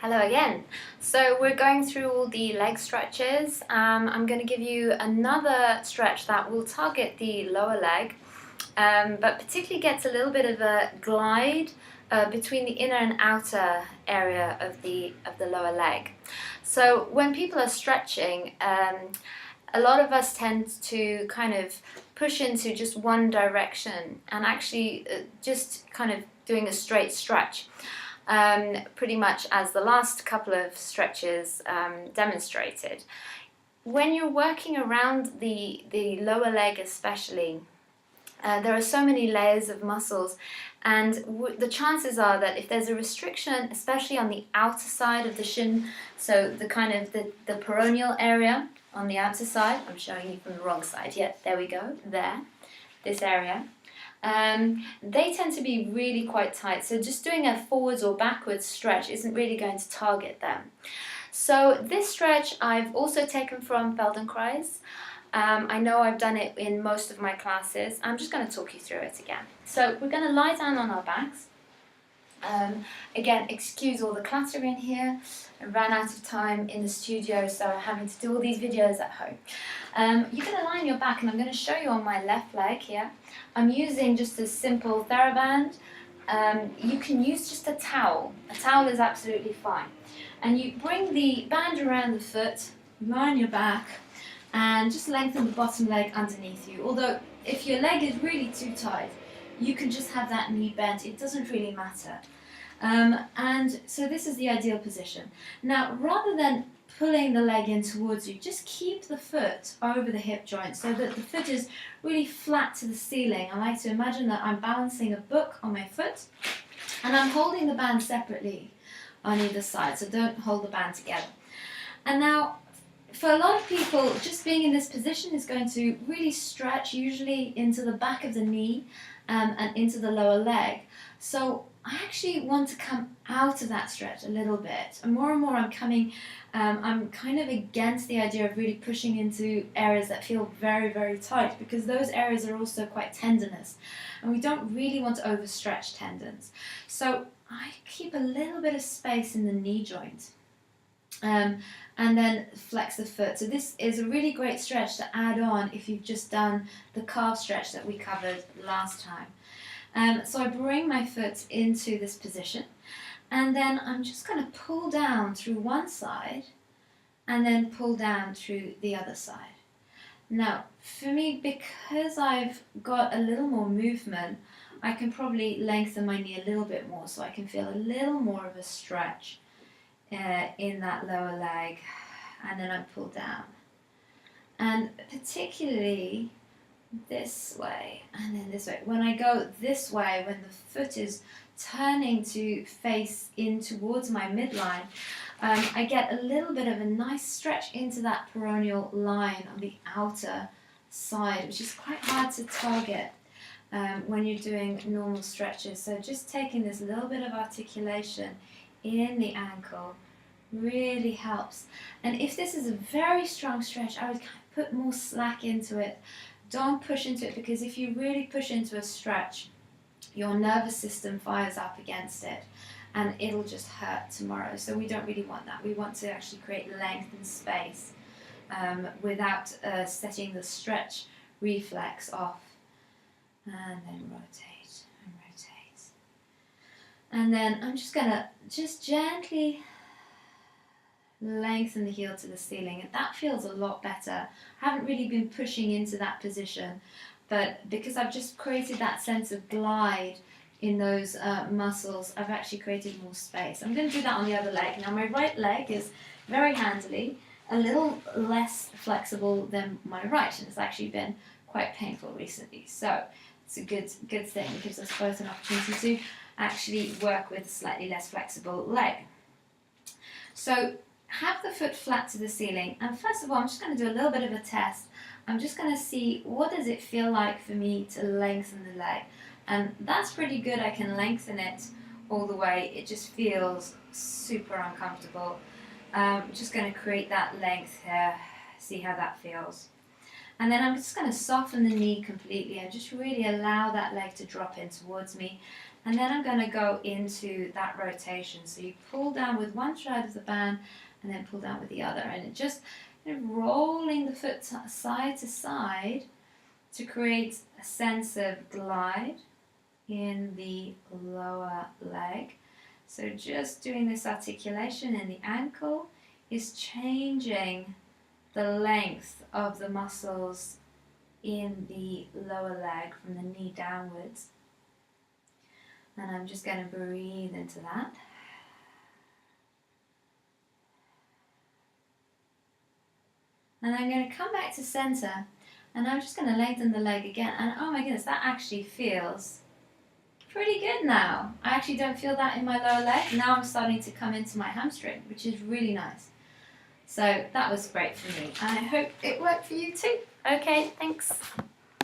Hello again. So we're going through all the leg stretches. I'm going to give you another stretch that will target the lower leg, but particularly gets a little bit of a glide between the inner and outer area of the lower leg. So when people are stretching, a lot of us tend to kind of push into just one direction and actually just kind of doing a straight stretch. Pretty much as the last couple of stretches demonstrated. When you're working around the lower leg especially, there are so many layers of muscles, and the chances are that if there's a restriction, especially on the outer side of the shin, so the kind of the peroneal area on the outer side, I'm showing you from the wrong side, yeah, there we go, there, this area, they tend to be really quite tight, so just doing a forwards or backwards stretch isn't really going to target them. So this stretch I've also taken from Feldenkrais. I know I've done it in most of my classes. I'm just going to talk you through it again. So we're going to lie down on our backs. Again, excuse all the clutter in here. I ran out of time in the studio, so I'm having to do all these videos at home. You're going to lie on your back, and I'm going to show you on my left leg here. I'm using just a simple TheraBand. You can use just a towel. A towel is absolutely fine. And you bring the band around the foot, lie on your back, and just lengthen the bottom leg underneath you. Although, if your leg is really too tight, you can just have that knee bent. It doesn't really matter. And so this is the ideal position. Now, rather than pulling the leg in towards you, just keep the foot over the hip joint so that the foot is really flat to the ceiling. I like to imagine that I'm balancing a book on my foot, and I'm holding the band separately on either side, so don't hold the band together. And now, for a lot of people, just being in this position is going to really stretch, usually into the back of the knee and into the lower leg. So I actually want to come out of that stretch a little bit. And more I'm kind of against the idea of really pushing into areas that feel very, very tight, because those areas are also quite tendinous. And we don't really want to overstretch tendons. So I keep a little bit of space in the knee joint. And then flex the foot. So this is a really great stretch to add on if you've just done the calf stretch that we covered last time. So I bring my foot into this position, and then I'm just going to pull down through one side and then pull down through the other side. Now, for me, because I've got a little more movement, I can probably lengthen my knee a little bit more, so I can feel a little more of a stretch in that lower leg, and then I pull down, and particularly this way and then this way. When I go this way, when the foot is turning to face in towards my midline, I get a little bit of a nice stretch into that peroneal line on the outer side, which is quite hard to target when you're doing normal stretches. So just taking this little bit of articulation in the ankle really helps. And if this is a very strong stretch, I would put more slack into it. Don't push into it, because if you really push into a stretch, your nervous system fires up against it and it'll just hurt tomorrow. So we don't really want that. We want to actually create length and space without setting the stretch reflex off. And then rotate and rotate. And then I'm just going to just gently lengthen the heel to the ceiling, and that feels a lot better. I haven't really been pushing into that position, but because I've just created that sense of glide in those muscles, I've actually created more space. I'm going to do that on the other leg. Now my right leg is very handily, a little less flexible than my right, and it's actually been quite painful recently. So it's a good thing. It gives us both an opportunity to actually work with a slightly less flexible leg. So have the foot flat to the ceiling, and first of all, I'm just going to do a little bit of a test. I'm just going to see what does it feel like for me to lengthen the leg, and that's pretty good. I can lengthen it all the way. It just feels super uncomfortable. I'm just going to create that length here, see how that feels. And then I'm just going to soften the knee completely and just really allow that leg to drop in towards me, And then I'm going to go into that rotation. So you pull down with one side of the band and then pull down with the other. And it just rolling the foot side to side to create a sense of glide in the lower leg. So just doing this articulation in the ankle is changing the length of the muscles in the lower leg from the knee downwards. And I'm just going to breathe into that. And I'm going to come back to center, and I'm just going to lengthen the leg again. And oh my goodness, that actually feels pretty good now. I actually don't feel that in my lower leg. Now I'm starting to come into my hamstring, which is really nice. So that was great for me. I hope it worked for you too. Okay, thanks.